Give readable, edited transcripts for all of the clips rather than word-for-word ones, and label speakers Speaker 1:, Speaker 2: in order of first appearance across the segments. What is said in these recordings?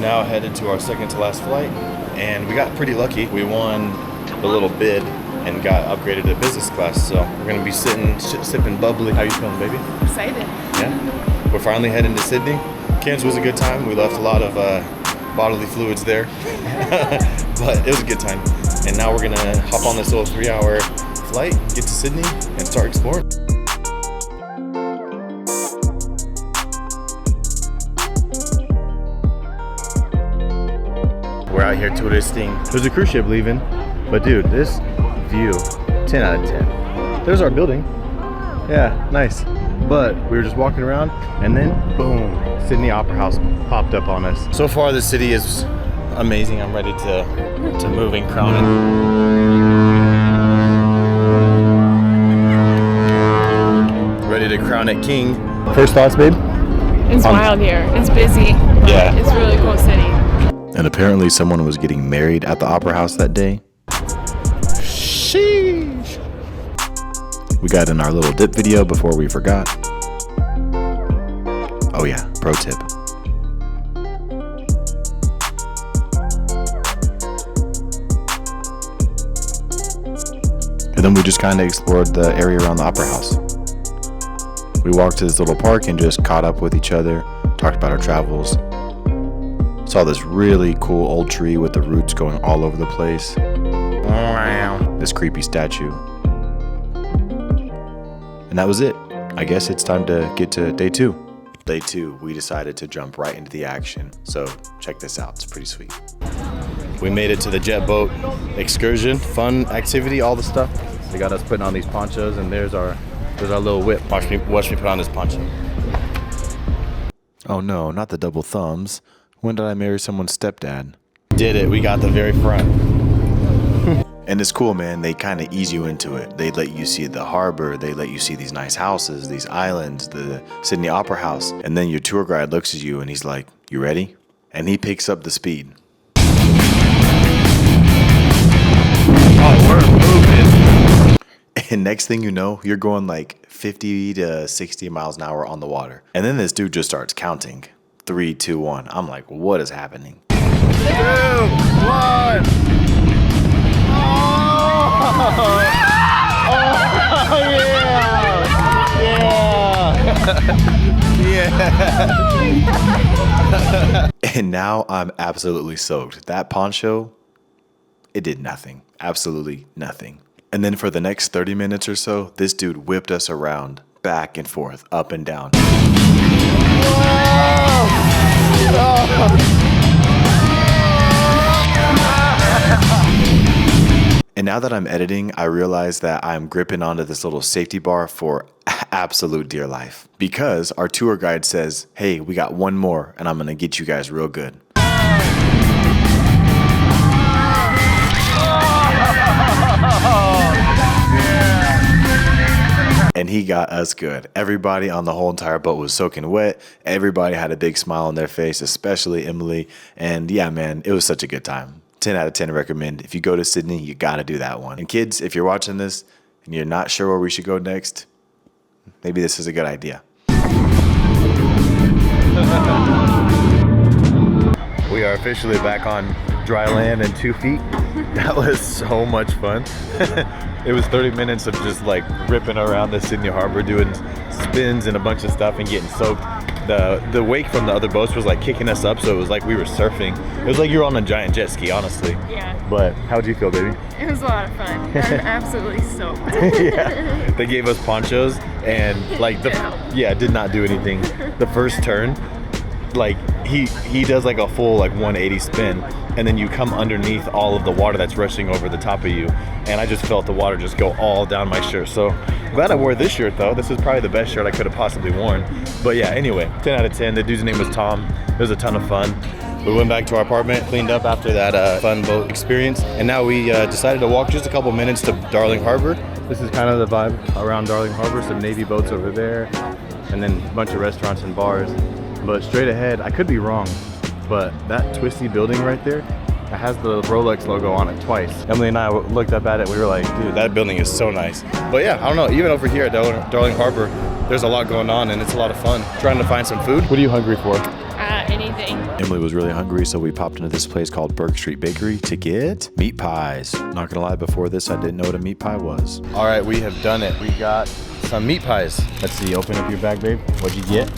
Speaker 1: now headed to our second to last flight, and we got pretty lucky. We won the little bid and got upgraded to business class, so we're gonna be sipping bubbly. How you feeling, baby?
Speaker 2: Excited.
Speaker 1: Yeah? We're finally heading to Sydney. Cairns was a good time. We left a lot of bodily fluids there, but it was a good time. And now we're gonna hop on this little 3-hour flight, get to Sydney, and start exploring. We're out here touristing. There's a cruise ship leaving, but dude, this view, 10 out of 10. There's our building. Yeah, nice. But we were just walking around, and then boom, Sydney Opera House popped up on us. So far, the city is amazing. I'm ready to move and crown it. Ready to crown it king. First thoughts, babe?
Speaker 2: It's wild here. It's busy.
Speaker 1: Yeah.
Speaker 2: It's a really cool city.
Speaker 1: And apparently someone was getting married at the Opera House that day. Sheesh. We got in our little dip video before we forgot. Oh yeah, pro tip. And then we just kind of explored the area around the Opera House. We walked to this little park and just caught up with each other, talked about our travels. Saw this really cool old tree with the roots going all over the place. Wow. This creepy statue. And that was it. I guess it's time to get to day 2. Day 2, we decided to jump right into the action. So check this out, it's pretty sweet. We made it to the jet boat excursion, fun activity, all the stuff. They got us putting on these ponchos, and there's our little whip. Watch me put on this poncho. Oh no, not the double thumbs. When did I marry someone's stepdad? Did it, we got the very front. And it's cool, man. They kind of ease you into it. They let you see the harbor. They let you see these nice houses, these islands, the Sydney Opera House. And then your tour guide looks at you and he's like, you ready? And he picks up the speed. Oh, we're moving. And next thing you know, you're going like 50 to 60 miles an hour on the water. And then this dude just starts counting. 3, 2, 1. I'm like, what is happening? 2, 1. Oh, yeah. And now I'm absolutely soaked. That poncho, it did nothing. Absolutely nothing. And then for the next 30 minutes or so, this dude whipped us around, back and forth, up and down. And now that I'm editing, I realize that I'm gripping onto this little safety bar for absolute dear life. Because our tour guide says, hey, we got one more and I'm gonna get you guys real good. And he got us good. Everybody on the whole entire boat was soaking wet. Everybody had a big smile on their face, especially Emily. And yeah, man, it was such a good time. 10 out of 10 recommend. If you go to Sydney, you gotta do that one. And kids, if you're watching this and you're not sure where we should go next, maybe this is a good idea. We are officially back on dry land and 2 feet. That was so much fun. It was 30 minutes of just like ripping around the Sydney Harbour, doing spins and a bunch of stuff and getting soaked. The wake from the other boats was like kicking us up, so it was like we were surfing. It was like you were on a giant jet ski, honestly. Yeah. But how'd you feel, baby?
Speaker 2: It was a lot of fun. I'm absolutely soaked.
Speaker 1: Yeah. They gave us ponchos and like did not do anything. The first turn, like he does like a full like 180 spin, and then you come underneath all of the water that's rushing over the top of you, and I just felt the water just go all down my shirt. So I'm glad I wore this shirt though. This is probably the best shirt I could have possibly worn. But yeah, anyway, 10 out of 10. The dude's name was Tom. It was a ton of fun. We went back to our apartment, cleaned up after that fun boat experience, and now we decided to walk just a couple minutes to Darling Harbour. This is kind of the vibe around Darling Harbour. Some Navy boats over there, and then a bunch of restaurants and bars. But straight ahead, I could be wrong, but that twisty building right there, it has the Rolex logo on it twice. Emily and I looked up at it, we were like, dude, that building is so nice. But yeah, I don't know, even over here at Darling Harbour, there's a lot going on and it's a lot of fun. Trying to find some food. What are you hungry for?
Speaker 2: about anything.
Speaker 3: Emily was really hungry, so we popped into this place called Burke Street Bakery to get meat pies. Not gonna lie, before this, I didn't know what a meat pie was.
Speaker 1: All right, we have done it. We got some meat pies. Let's see, open up your bag, babe. What'd you get?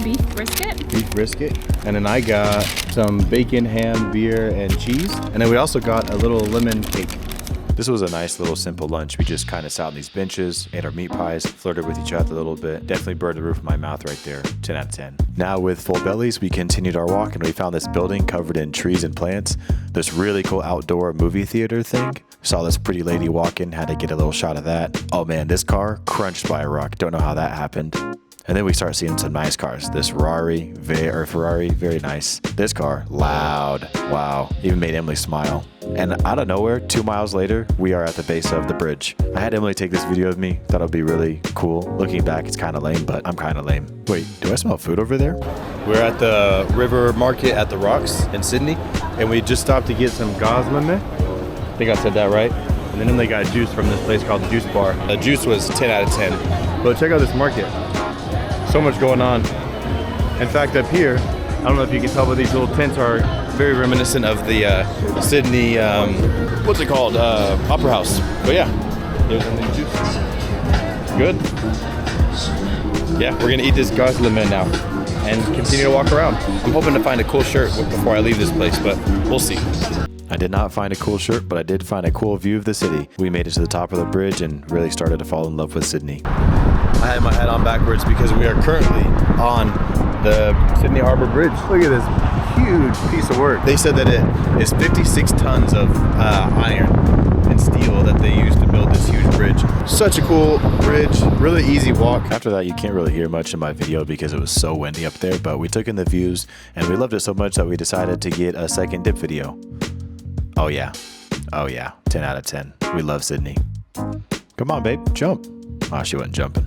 Speaker 2: Beef brisket.
Speaker 1: Beef brisket. And then I got some bacon, ham, beer, and cheese. And then we also got a little lemon cake.
Speaker 3: This was a nice little simple lunch. We just kind of sat on these benches, ate our meat pies, flirted with each other a little bit. Definitely burned the roof of my mouth right there. 10 out of 10. Now with full bellies, we continued our walk and we found this building covered in trees and plants. This really cool outdoor movie theater thing. Saw this pretty lady walking, had to get a little shot of that. Oh man, this car crunched by a rock. Don't know how that happened. And then we start seeing some nice cars. This Ferrari, very nice. This car, loud. Wow, even made Emily smile. And out of nowhere, 2 miles later, we are at the base of the bridge. I had Emily take this video of me. Thought it would be really cool. Looking back, it's kind of lame, but I'm kind of lame. Wait, do I smell food over there?
Speaker 1: We're at the river market at the Rocks in Sydney. And we just stopped to get some gosling. I think I said that right. And then Emily got juice from this place called the Juice Bar. The juice was 10 out of 10. But check out this market. So much going on. In fact, up here, I don't know if you can tell, but these little tents are very reminiscent of the Sydney, what's it called? Opera House. But yeah, here's some juice. Good. Yeah, we're gonna eat this gosling now and continue to walk around. I'm hoping to find a cool shirt before I leave this place, but we'll see.
Speaker 3: I did not find a cool shirt, but I did find a cool view of the city. We made it to the top of the bridge and really started to fall in love with Sydney.
Speaker 1: I had my head on backwards because we are currently on the Sydney Harbour Bridge. Look at this huge piece of work. They said that it is 56 tons of iron and steel that they used to build this huge bridge. Such a cool bridge, really easy walk.
Speaker 3: After that, you can't really hear much in my video because it was so windy up there, but we took in the views and we loved it so much that we decided to get a second dip video. Oh yeah, 10 out of 10. We love Sydney. Come on, babe, jump. Oh, she wasn't jumping.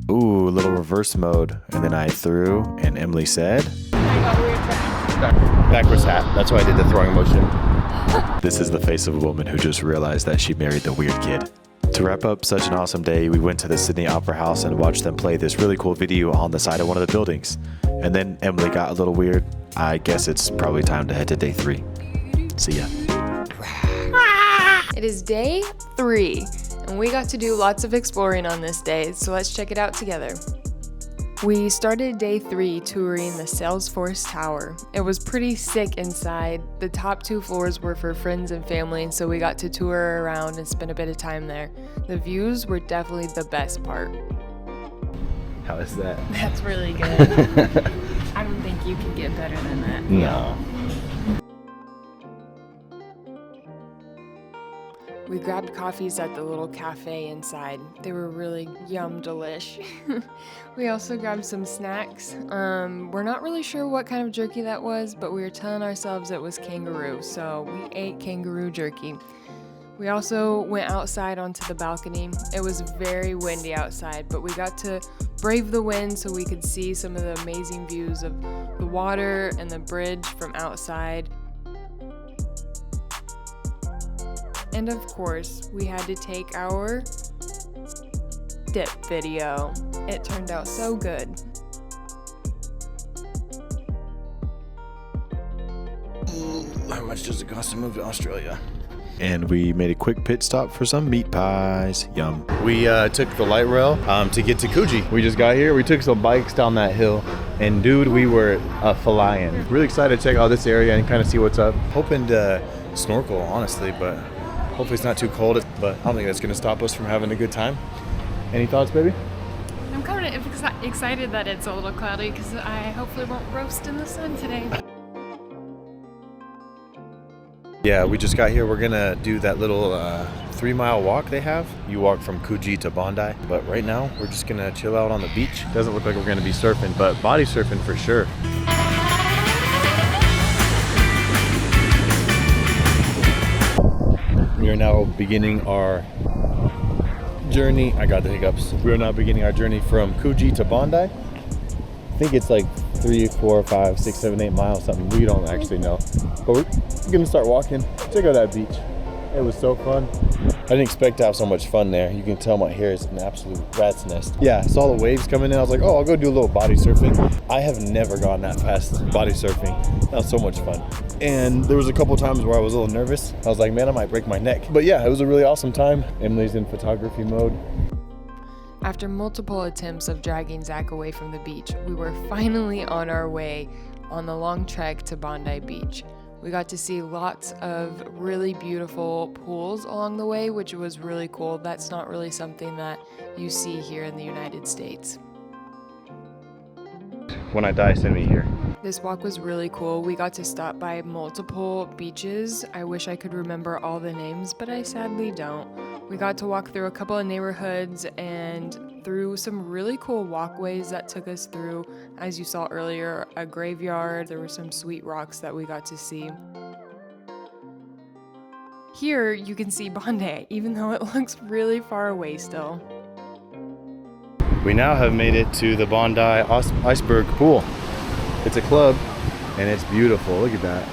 Speaker 3: Ooh, a little reverse mode. And then I threw, and Emily said,
Speaker 1: Backwards hat. That's why I did the throwing motion.
Speaker 3: This is the face of a woman who just realized that she married the weird kid. To wrap up such an awesome day, we went to the Sydney Opera House and watched them play this really cool video on the side of one of the buildings. And then Emily got a little weird. I guess it's probably time to head to day 3. See ya.
Speaker 2: It is day 3, and we got to do lots of exploring on this day, so let's check it out together. We started day 3 touring the Salesforce Tower. It was pretty sick inside. The top 2 floors were for friends and family, and so we got to tour around and spend a bit of time there. The views were definitely the best part.
Speaker 1: How is that?
Speaker 2: That's really good. I don't think you can get better than that.
Speaker 1: No.
Speaker 2: We grabbed coffees at the little cafe inside. They were really yum delish. We also grabbed some snacks. We're not really sure what kind of jerky that was, but we were telling ourselves it was kangaroo, so we ate kangaroo jerky. We also went outside onto the balcony. It was very windy outside, but we got to brave the wind so we could see some of the amazing views of the water and the bridge from outside. And of course, we had to take our dip video. It turned out so good.
Speaker 1: How much does it cost to move to Australia?
Speaker 3: And we made a quick pit stop for some meat pies. Yum.
Speaker 1: We took the light rail to get to Coogee. We just got here. We took some bikes down that hill, and dude, we were flying. Really excited to check out this area and kind of see what's up. Hoping to snorkel, honestly, but hopefully it's not too cold. But I don't think that's going to stop us from having a good time. Any thoughts, baby?
Speaker 2: I'm kind of excited that it's a little cloudy because I hopefully won't roast in the sun today.
Speaker 1: Yeah, we just got here. We're gonna do that little 3-mile walk they have. You walk from Coogee to Bondi, but right now we're just gonna chill out on the beach. Doesn't look like we're gonna be surfing, but body surfing for sure. We are now beginning our journey. I got the hiccups. We are now beginning our journey from Coogee to Bondi. I think it's like 3, 4, 5, 6, 7, 8 miles, something. We don't actually know. But we're gonna start walking. Check out that beach. It was so fun. I didn't expect to have so much fun there. You can tell my hair is an absolute rat's nest. Yeah, I saw the waves coming in. I was like, oh, I'll go do a little body surfing. I have never gone that fast body surfing. That was so much fun. And there was a couple times where I was a little nervous. I was like, man, I might break my neck. But yeah, it was a really awesome time. Emily's in photography mode.
Speaker 2: After multiple attempts of dragging Zach away from the beach, we were finally on our way on the long trek to Bondi Beach. We got to see lots of really beautiful pools along the way, which was really cool. That's not really something that you see here in the United States.
Speaker 1: When I die, send me here.
Speaker 2: This walk was really cool. We got to stop by multiple beaches. I wish I could remember all the names, but I sadly don't. We got to walk through a couple of neighborhoods and through some really cool walkways that took us through, as you saw earlier, a graveyard. There were some sweet rocks that we got to see. Here you can see Bondi, even though it looks really far away still.
Speaker 1: We now have made it to the Bondi Iceberg Pool. It's a club and it's beautiful. Look at that.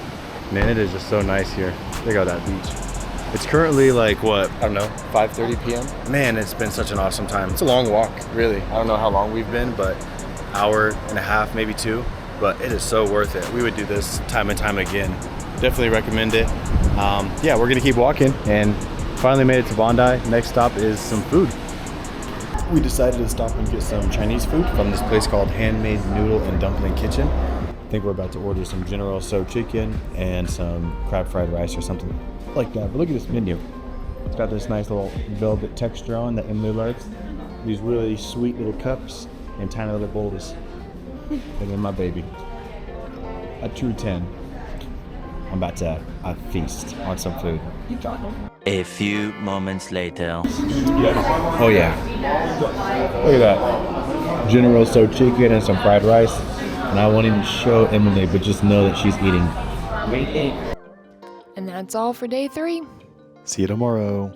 Speaker 1: Man, it is just so nice here. Check out that beach. It's currently like what, I don't know, 5:30 p.m. Man, it's been such an awesome time. It's a long walk, really. I don't know how long we've been, but hour and a half, maybe 2. But it is so worth it. We would do this time and time again. Definitely recommend it. Yeah, we're gonna keep walking and finally made it to Bondi. Next stop is some food. We decided to stop and get some Chinese food from this place called Handmade Noodle and Dumpling Kitchen. I think we're about to order some General Tso chicken and some crab fried rice or something like that. But look at this menu. It's got this nice little velvet texture on that Emily likes. These really sweet little cups and tiny little bowls. And then my baby. A true 10. I'm about to have a feast on some food.
Speaker 4: A few moments later.
Speaker 1: Oh yeah. Look at that. General Tso chicken and some fried rice. And I won't even show Emily, but just know that she's eating.
Speaker 2: And that's all for day 3.
Speaker 3: See you tomorrow.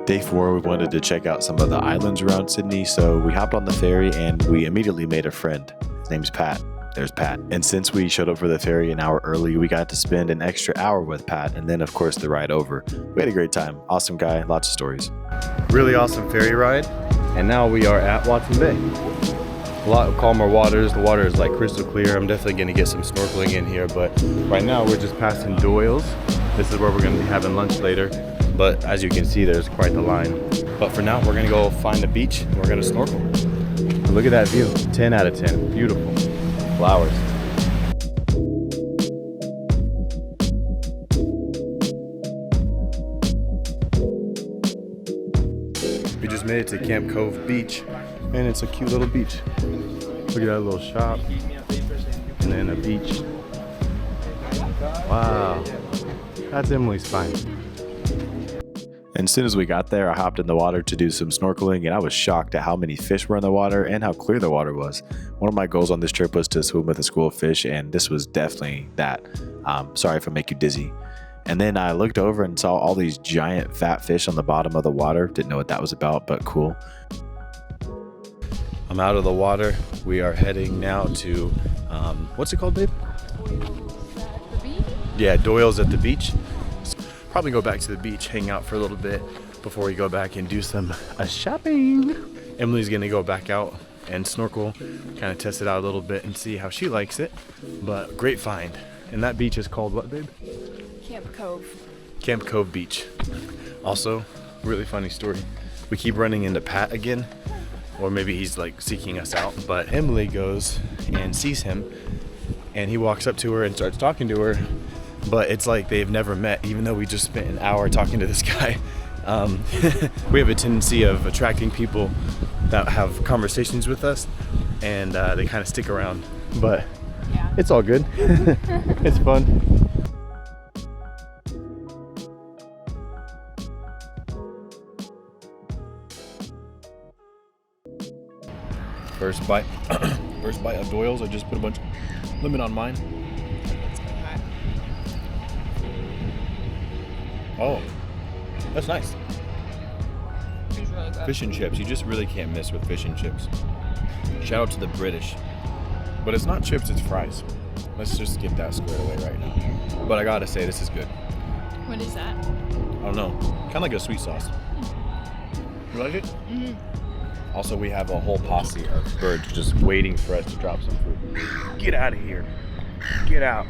Speaker 3: Day 4, we wanted to check out some of the islands around Sydney, so we hopped on the ferry and we immediately made a friend. His name's Pat. There's Pat. And since we showed up for the ferry an hour early, we got to spend an extra hour with Pat, and then of course the ride over. We had a great time. Awesome guy, lots of stories.
Speaker 1: Really awesome ferry ride, and now we are at Watson Bay. A lot of calmer waters. The water is like crystal clear. I'm definitely gonna get some snorkeling in here, but right now we're just passing Doyle's. This is where we're gonna be having lunch later, but as you can see, there's quite the line. But for now, we're gonna go find a beach and we're gonna snorkel. Look at that view, 10 out of 10, beautiful. Flowers. We just made it to Camp Cove Beach, and it's a cute little beach. Look at that little shop, and then a beach. Wow, that's Emily's spine.
Speaker 3: And as soon as we got there, I hopped in the water to do some snorkeling, and I was shocked at how many fish were in the water and how clear the water was. One of my goals on this trip was to swim with a school of fish, and this was definitely that. Sorry if I make you dizzy. And then I looked over and saw all these giant fat fish on the bottom of the water. Didn't know what that was about, but cool.
Speaker 1: I'm out of the water. We are heading now to, what's it called, babe? Yeah, Doyle's at the beach. Probably go back to the beach, hang out for a little bit before we go back and do some shopping. Emily's gonna go back out and snorkel, kind of test it out a little bit and see how she likes it. But great find. And that beach is called what, babe?
Speaker 2: Camp Cove.
Speaker 1: Camp Cove Beach. Also, really funny story. We keep running into Pat again, or maybe he's like seeking us out, but Emily goes and sees him and he walks up to her and starts talking to her. But it's like they've never met, even though we just spent an hour talking to this guy. We have a tendency of attracting people that have conversations with us, and they kind of stick around. But yeah, it's all good. It's fun. First bite. First bite of Doyle's. I just put a bunch of lemon on mine. Oh, that's nice.
Speaker 2: It's really good.
Speaker 1: Fish and chips. You just really can't miss with fish and chips. Shout out to the British. But it's not chips, it's fries. Let's just get that squared away right now. But I gotta say, this is good.
Speaker 2: What is that?
Speaker 1: I don't know. Kind of like a sweet sauce. You like it?
Speaker 2: Mm-hmm.
Speaker 1: Also, we have a whole posse of birds just waiting for us to drop some food. Get out of here. Get out.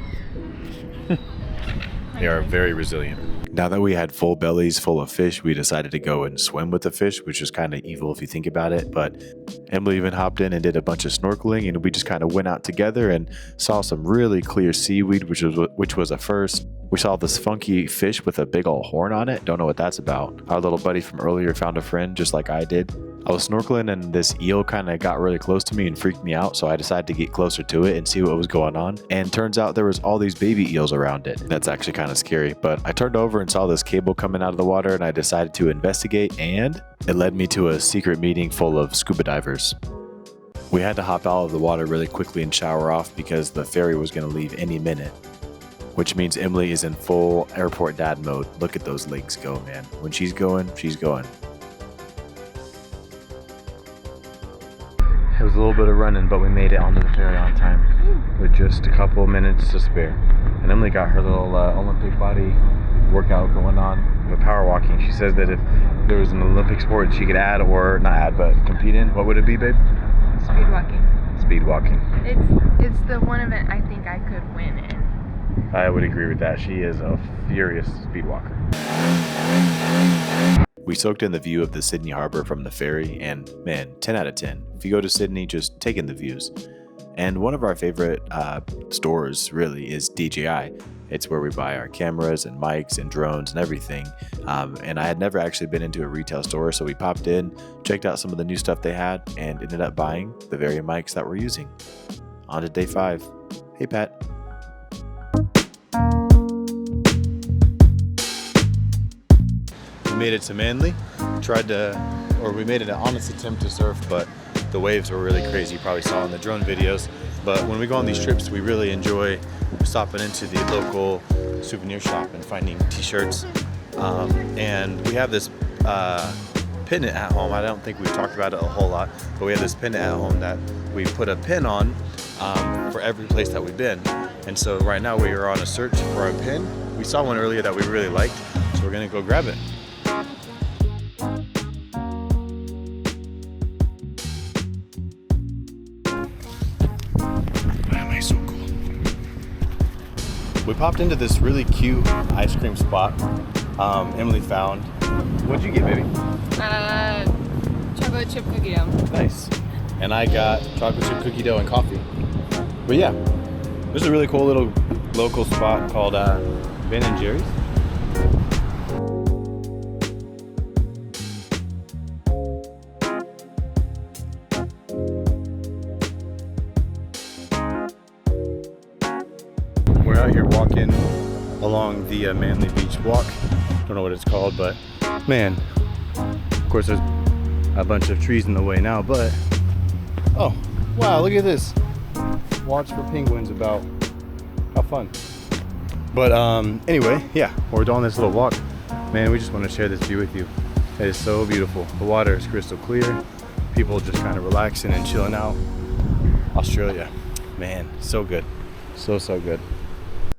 Speaker 1: They are very resilient.
Speaker 3: Now that we had full bellies full of fish, we decided to go and swim with the fish, which is kind of evil if you think about it. But Emily even hopped in and did a bunch of snorkeling, and we just kind of went out together and saw some really clear seaweed, which was a first. We saw this funky fish with a big old horn on it. Don't know what that's about. Our little buddy from earlier found a friend just like I did. I was snorkeling and this eel kind of got really close to me and freaked me out, so I decided to get closer to it and see what was going on. And turns out there was all these baby eels around it. That's actually kind of scary. But I turned over and saw this cable coming out of the water, and I decided to investigate, and it led me to a secret meeting full of scuba divers. We had to hop out of the water really quickly and shower off because the ferry was going to leave any minute. Which means Emily is in full airport dad mode. Look at those legs go, man. When she's going, she's going.
Speaker 1: It was a little bit of running, but we made it onto the ferry on time with just a couple of minutes to spare. And Emily got her little Olympic body workout going on with power walking. She says that if there was an Olympic sport she could add, or not add, but compete in, what would it be, babe?
Speaker 2: Speed walking.
Speaker 1: Speed walking.
Speaker 2: It's the one event I think I could win in.
Speaker 1: I would agree with that. She is a furious speed walker.
Speaker 3: We soaked in the view of the Sydney Harbour from the ferry, and man, 10 out of 10. If you go to Sydney, just take in the views. And one of our favorite stores really is DJI. It's where we buy our cameras and mics and drones and everything. And I had never actually been into a retail store, so we popped in, checked out some of the new stuff they had, and ended up buying the very mics that we're using. On to day 5. Hey, Pat.
Speaker 1: We made it to Manly. We made an honest attempt to surf, but the waves were really crazy. You probably saw in the drone videos. But when we go on these trips, we really enjoy stopping into the local souvenir shop and finding t-shirts. And we have this pennant at home. I don't think we've talked about it a whole lot, but we have this pennant at home that we put a pin on for every place that we've been. And so right now we are on a search for a pin. We saw one earlier that we really liked, so we're gonna go grab it. We popped into this really cute ice cream spot Emily found. What'd you get, baby?
Speaker 2: Chocolate chip cookie dough.
Speaker 1: Nice. And I got chocolate chip cookie dough and coffee. But yeah, this is a really cool little local spot called Ben and Jerry's. We're out here walking along the Manly Beach walk. Don't know what it's called, but man, of course there's a bunch of trees in the way now, but oh wow, look at this. Watch for penguins about. How fun. But anyway, yeah, we're doing this little walk. Man, we just want to share this view with you. It is so beautiful. The water is crystal clear. People just kind of relaxing and chilling out. Australia, man, so good. So good.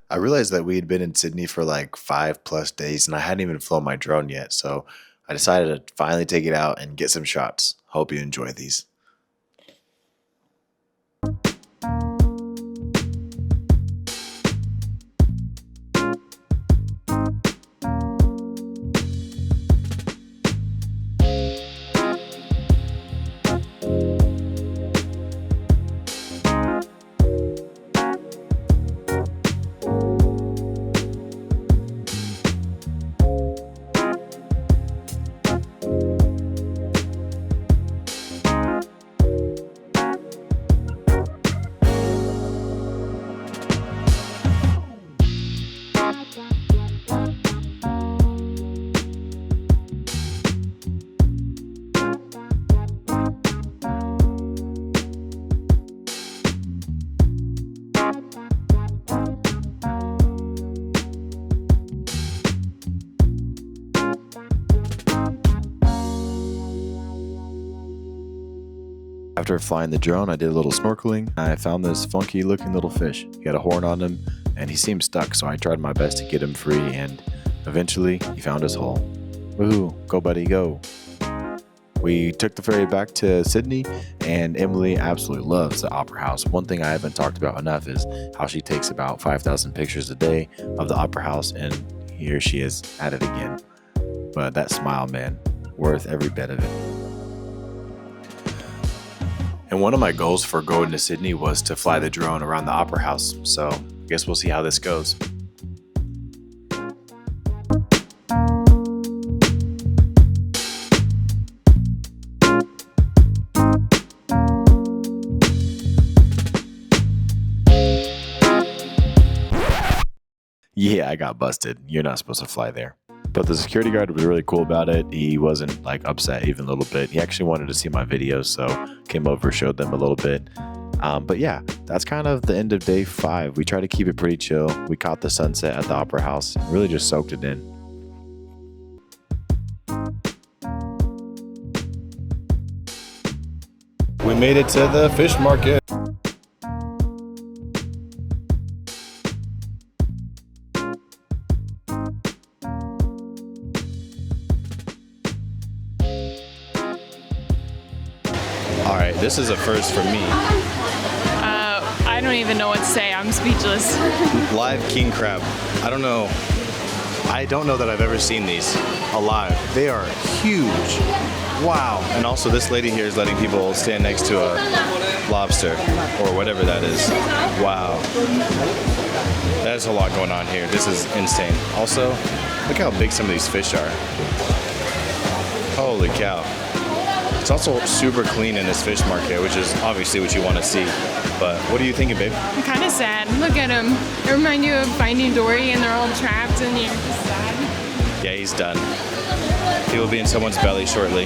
Speaker 3: I realized that we had been in Sydney for like 5+ days and I hadn't even flown my drone yet, so I decided to finally take it out and get some shots. Hope you enjoy these. After flying the drone, I did a little snorkeling. I found this funky looking little fish. He had a horn on him and he seemed stuck, so I tried my best to get him free, and eventually he found his hole. Woohoo, go buddy, go. We took the ferry back to Sydney, and Emily absolutely loves the Opera House. One thing I haven't talked about enough is how she takes about 5,000 pictures a day of the Opera House, and here she is at it again. But that smile, man, worth every bit of it. And one of my goals for going to Sydney was to fly the drone around the Opera House, so I guess we'll see how this goes. Yeah, I got busted. You're not supposed to fly there. But the security guard was really cool about it. He wasn't like upset even a little bit. He actually wanted to see my videos, so came over, showed them a little bit. But yeah, that's kind of the end of day 5. We tried to keep it pretty chill. We caught the sunset at the Opera House and really just soaked it in.
Speaker 1: We made it to the fish market. All right, this is a first for me.
Speaker 2: I don't even know what to say. I'm speechless.
Speaker 1: Live king crab. I don't know that I've ever seen these alive. They are huge. Wow. And also this lady here is letting people stand next to a lobster or whatever that is. Wow. There's a lot going on here. This is insane. Also, look how big some of these fish are. Holy cow. It's also super clean in this fish market, which is obviously what you want to see. But what are you thinking, babe?
Speaker 2: I'm kind of sad. Look at them. They remind you of Finding Dory, and they're all trapped, and you're just sad.
Speaker 1: Yeah, he's done. He will be in someone's belly shortly.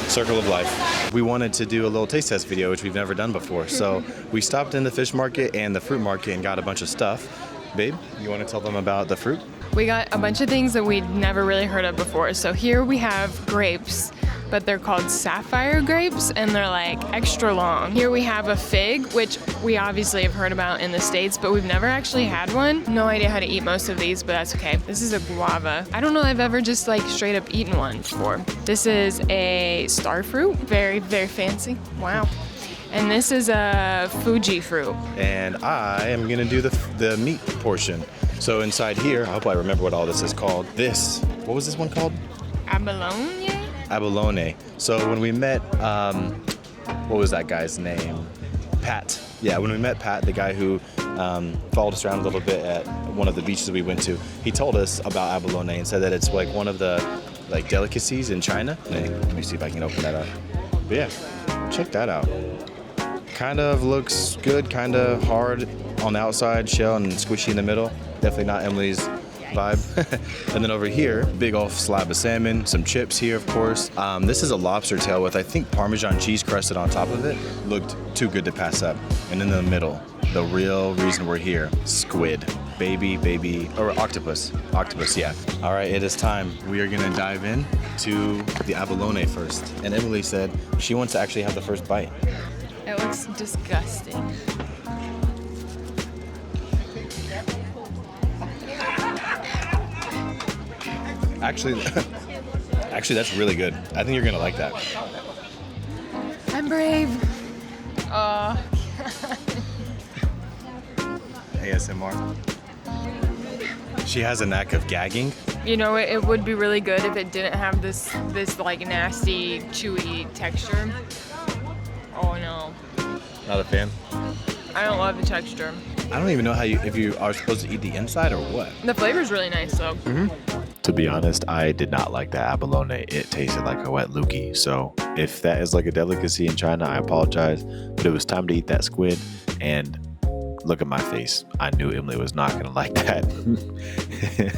Speaker 1: Circle of life. We wanted to do a little taste test video, which we've never done before. So we stopped in the fish market and the fruit market and got a bunch of stuff. Babe, you want to tell them about the fruit?
Speaker 2: We got a bunch of things that we'd never really heard of before. So here we have grapes, but they're called sapphire grapes, and they're like extra long. Here we have a fig, which we obviously have heard about in the States, but we've never actually had one. No idea how to eat most of these, but that's okay. This is a guava. I don't know I've ever just like straight up eaten one before. This is a star fruit. Very, very fancy. Wow. And this is a Fuji fruit.
Speaker 1: And I am gonna do the meat portion. So inside here, I hope I remember what all this is called. What was this one called?
Speaker 2: Abalone?
Speaker 1: Abalone. So when we met, what was that guy's name? Pat. Yeah, when we met Pat, the guy who followed us around a little bit at one of the beaches we went to, he told us about abalone and said that it's like one of the like delicacies in China. Let me see if I can open that up. But yeah, check that out. Kind of looks good, kind of hard on the outside, shell and squishy in the middle. Definitely not Emily's vibe. And then over here, big old slab of salmon, some chips here, of course. This is a lobster tail with, I think, Parmesan cheese crusted on top of it. Looked too good to pass up. And in the middle, the real reason we're here, squid. Baby, or octopus. Octopus, yeah. All right, it is time. We are gonna dive in to the abalone first. And Emily said she wants to actually have the first bite.
Speaker 2: It looks disgusting.
Speaker 1: Actually, that's really good. I think you're gonna like that.
Speaker 2: I'm brave.
Speaker 1: ASMR. She has a knack of gagging.
Speaker 2: You know, it would be really good if it didn't have this like nasty, chewy texture. Oh no.
Speaker 1: Not a fan?
Speaker 2: I don't love the texture.
Speaker 1: I don't even know if you are supposed to eat the inside or what.
Speaker 2: The flavor's really nice though.
Speaker 3: To be honest, I did not like that abalone. It tasted like a wet loogie. So if that is like a delicacy in China, I apologize. But it was time to eat that squid, and look at my face. I knew Emily was not gonna like that.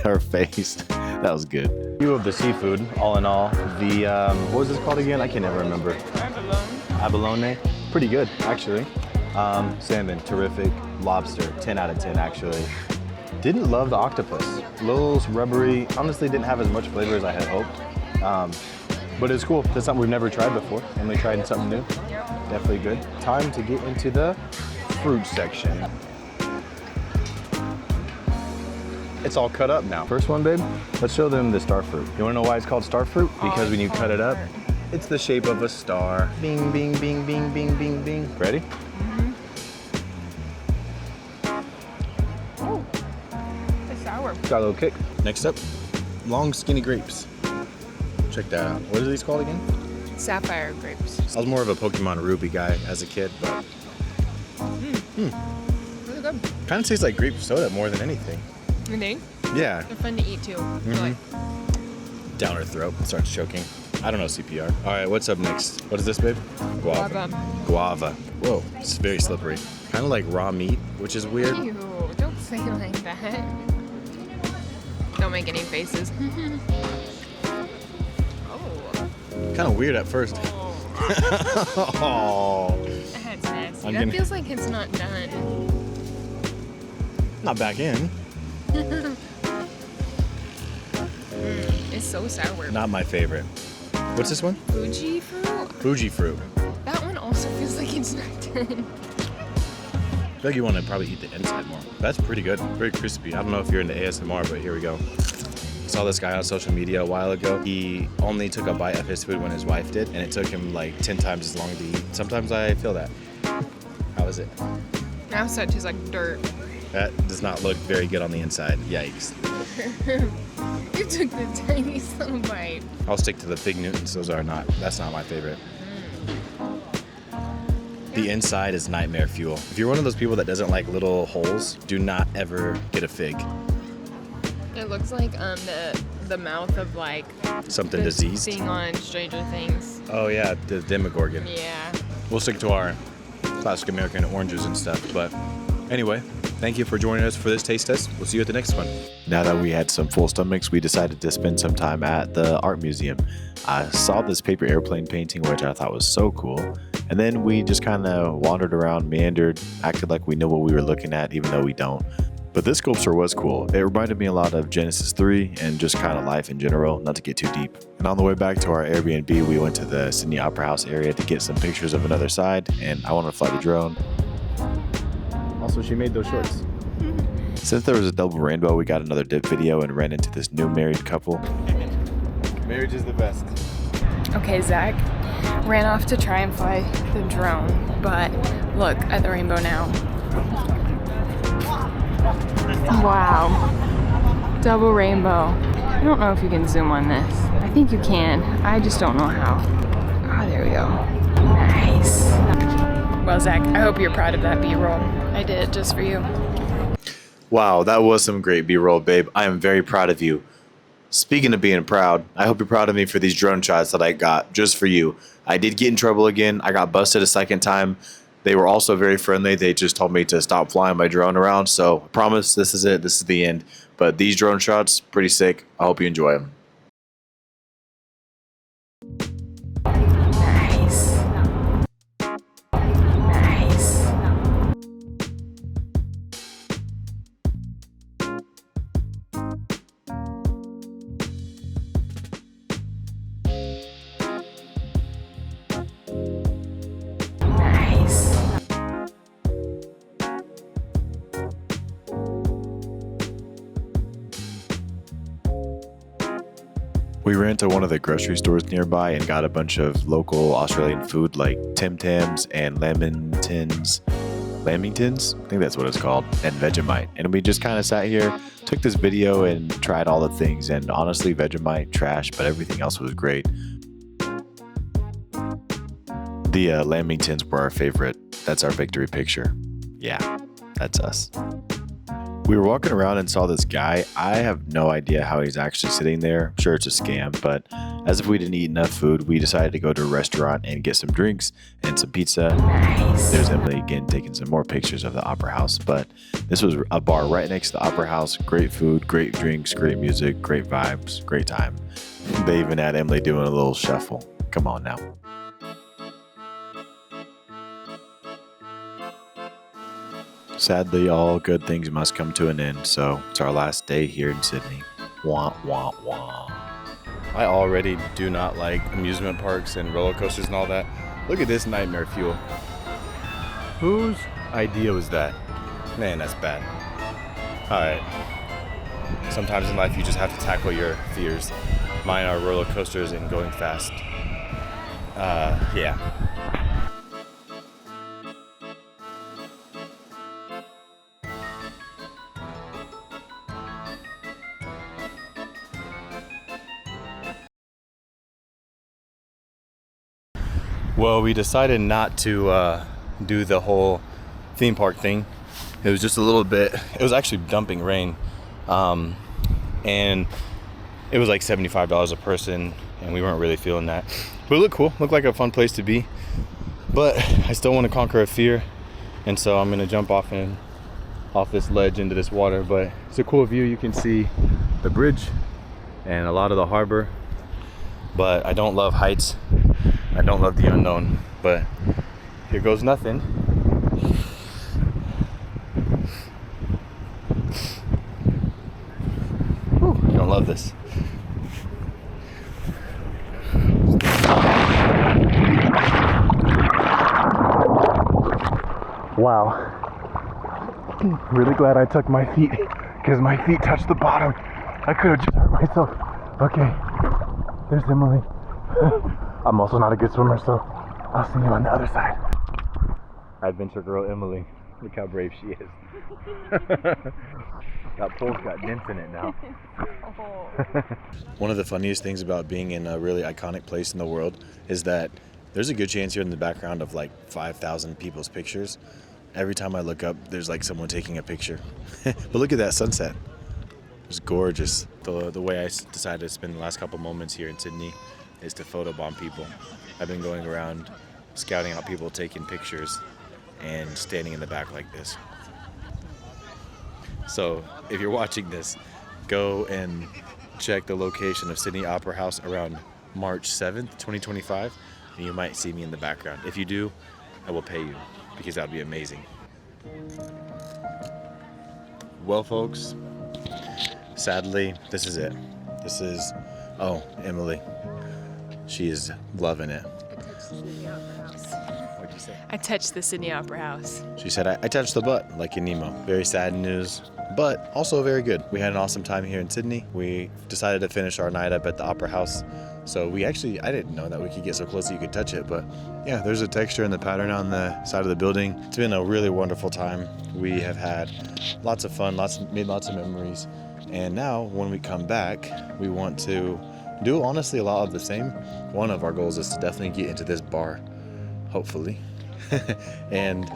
Speaker 3: Her face. That was good.
Speaker 1: View of the seafood, all in all. The what was this called again? I can never remember. Abalone. Pretty good, actually. Salmon, terrific. Lobster, 10 out of 10 actually. Didn't love the octopus. A little rubbery. Honestly, didn't have as much flavor as I had hoped. But it's cool. That's something we've never tried before. Emily tried something new. Definitely good. Time to get into the fruit section. It's all cut up now. First one, babe, let's show them the star fruit. You wanna know why it's called star fruit? Because when you cut it up, it's the shape of a star. Bing, bing, bing, bing, bing, bing, bing. Ready?
Speaker 2: Oh, it's sour.
Speaker 1: Got a little kick. Next up, long skinny grapes. Check that out. What are these called again?
Speaker 2: Sapphire grapes.
Speaker 1: I was more of a Pokemon Ruby guy as a kid, but
Speaker 2: Really good.
Speaker 1: kind of tastes like grape soda more than anything.
Speaker 2: You think?
Speaker 1: Yeah.
Speaker 2: They're fun to eat too.
Speaker 1: Down her throat, starts choking. I don't know CPR. All right, what's up next? What is this, babe? Guava. Guava. Whoa, it's very slippery. Kind of like raw meat, which is weird.
Speaker 2: Ew, don't say it like that. Don't make any faces. Oh.
Speaker 1: Kind of weird at first. Oh.
Speaker 2: That's nasty.
Speaker 1: I'm
Speaker 2: That
Speaker 1: gonna-
Speaker 2: feels like it's not done.
Speaker 1: Not back in.
Speaker 2: It's so sour.
Speaker 1: Not my favorite. What's this one?
Speaker 2: Fuji fruit?
Speaker 1: Fuji fruit.
Speaker 2: That one also feels like it's not done.
Speaker 1: I feel like you want to probably eat the inside more. That's pretty good. Very crispy. I don't know if you're into ASMR, but here we go. I saw this guy on social media a while ago. He only took a bite of his food when his wife did, and it took him like 10 times as long to eat. Sometimes I feel that. How is it?
Speaker 2: Outside tastes like dirt.
Speaker 1: That does not look very good on the inside. Yikes.
Speaker 2: You took the tiniest little bite.
Speaker 1: I'll stick to the Fig Newtons. That's not my favorite. The inside is nightmare fuel. If you're one of those people that doesn't like little holes, do not ever get a fig.
Speaker 2: It looks like the mouth of like
Speaker 1: Something
Speaker 2: the
Speaker 1: diseased.
Speaker 2: thing on Stranger Things.
Speaker 1: Oh yeah, the Demogorgon.
Speaker 2: Yeah.
Speaker 1: We'll stick to our classic American oranges and stuff. But anyway, thank you for joining us for this taste test. We'll see you at the next one.
Speaker 3: Now that we had some full stomachs, we decided to spend some time at the art museum. I saw this paper airplane painting, which I thought was so cool. And then we just kind of wandered around, meandered, acted like we knew what we were looking at, even though we don't. But this sculpture was cool. It reminded me a lot of Genesis 3 and just kind of life in general, not to get too deep. And on the way back to our Airbnb, we went to the Sydney Opera House area to get some pictures of another side, and I wanted to fly the drone.
Speaker 1: Also, she made those shorts.
Speaker 3: Since there was a double rainbow, we got another dip video and ran into this new married couple.
Speaker 1: Marriage is the best.
Speaker 2: Okay, Zach ran off to try and fly the drone, but look at the rainbow now. Wow. Double rainbow. I don't know if you can zoom on this. I think you can. I just don't know how. Oh, there we go. Nice. Well, Zach, I hope you're proud of that B-roll. I did it just for you.
Speaker 3: Wow, that was some great B-roll, babe. I am very proud of you. Speaking of being proud, I hope you're proud of me for these drone shots that I got just for you. I did get in trouble again. I got busted a second time. They were also very friendly. They just told me to stop flying my drone around. So I promise this is it. This is the end. But these drone shots, pretty sick. I hope you enjoy them.
Speaker 2: Nice. Nice. Nice.
Speaker 3: We ran to one of the grocery stores nearby and got a bunch of local Australian food like Tams and Lamingtons. Lamingtons? I think that's what it's called. And Vegemite. And we just kind of sat here, took this video and tried all the things. And honestly, Vegemite, trash, but everything else was great. The Lamingtons were our favorite. That's our victory picture. Yeah, that's us. We were walking around and saw this guy. I have no idea how he's actually sitting there. I'm sure it's a scam, but as if we didn't eat enough food, we decided to go to a restaurant and get some drinks and some pizza.
Speaker 2: Nice.
Speaker 3: There's Emily again taking some more pictures of the Opera House, but this was a bar right next to the Opera House. Great food, great drinks, great music, great vibes, great time. They even had Emily doing a little shuffle. Come on now. Sadly, all good things must come to an end, so it's our last day here in Sydney. Wah, wah, wah.
Speaker 1: I already do not like amusement parks and roller coasters and all that. Look at this nightmare fuel. Whose idea was that? Man, that's bad. All right. Sometimes in life you just have to tackle your fears. Mine are roller coasters and going fast. Yeah. Well, we decided not to do the whole theme park thing. It was just a little bit, it was actually dumping rain. And it was like $75 a person, and we weren't really feeling that. But it looked cool, looked like a fun place to be. But I still want to conquer a fear, and so I'm gonna jump off this ledge into this water. But it's a cool view. You can see the bridge and a lot of the harbor. But I don't love heights. I don't love the unknown. But here goes nothing. Whew, I don't love this. Wow. Really glad I took my feet, because my feet touched the bottom. I could have just hurt myself. Okay, there's Emily. I'm also not a good swimmer, so I'll see you on the other side. Adventure girl Emily. Look how brave she is. That pole's got dents in it now. One of the funniest things about being in a really iconic place in the world is that there's a good chance you're in the background of like 5,000 people's pictures. Every time I look up, there's like someone taking a picture. But look at that sunset. It's gorgeous. The way I decided to spend the last couple moments here in Sydney is to photobomb people. I've been going around scouting out people taking pictures and standing in the back like this. So if you're watching this, go and check the location of Sydney Opera House around March 7th, 2025, and you might see me in the background. If you do, I will pay you, because that would be amazing. Well, folks, sadly, this is it. This is, oh, Emily. She is loving it. What'd you say?
Speaker 2: I touched the Sydney Opera House.
Speaker 1: She said, I touched the butt, like in Nemo. Very sad news, but also very good. We had an awesome time here in Sydney. We decided to finish our night up at the Opera House. So I didn't know that we could get so close that you could touch it, but yeah, there's a texture and the pattern on the side of the building. It's been a really wonderful time. We have had lots of fun, made lots of memories. And now when we come back, we want to do honestly a lot of the same. One of our goals is to definitely get into this bar, hopefully, and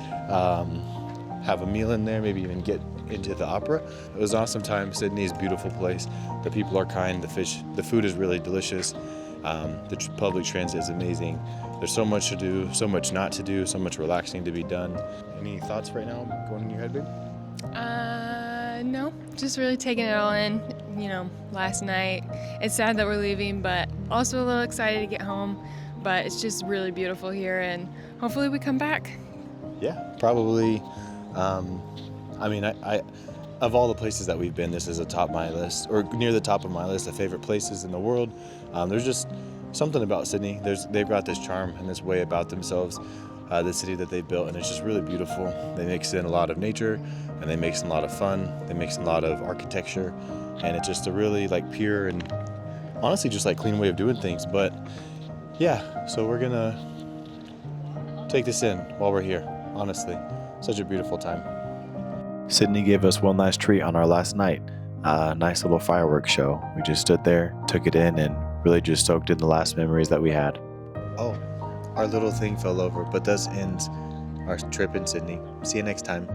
Speaker 1: have a meal in there, maybe even get into the opera. It was an awesome time. Sydney is a beautiful place. The people are kind, the food is really delicious. The public transit is amazing. There's so much to do, so much not to do, so much relaxing to be done. Any thoughts right now going in your head, babe?
Speaker 2: No, just really taking it all in, last night. It's sad that we're leaving, but also a little excited to get home. But it's just really beautiful here, and hopefully we come back.
Speaker 1: Yeah, probably. I of all the places that we've been, this is atop my list, or near the top of my list of favorite places in the world. There's just something about Sydney. They've got this charm and this way about themselves, the city that they built, and it's just really beautiful. They mix in a lot of nature, and they mix in a lot of fun. They mix in a lot of architecture, and it's just a really pure and honestly just clean way of doing things. But yeah, so we're gonna take this in while we're here. Honestly, such a beautiful time.
Speaker 3: Sydney gave us one last treat on our last night, a nice little fireworks show. We just stood there, took it in, and really just soaked in the last memories that we had.
Speaker 1: Oh, our little thing fell over, but thus ends our trip in Sydney. See you next time.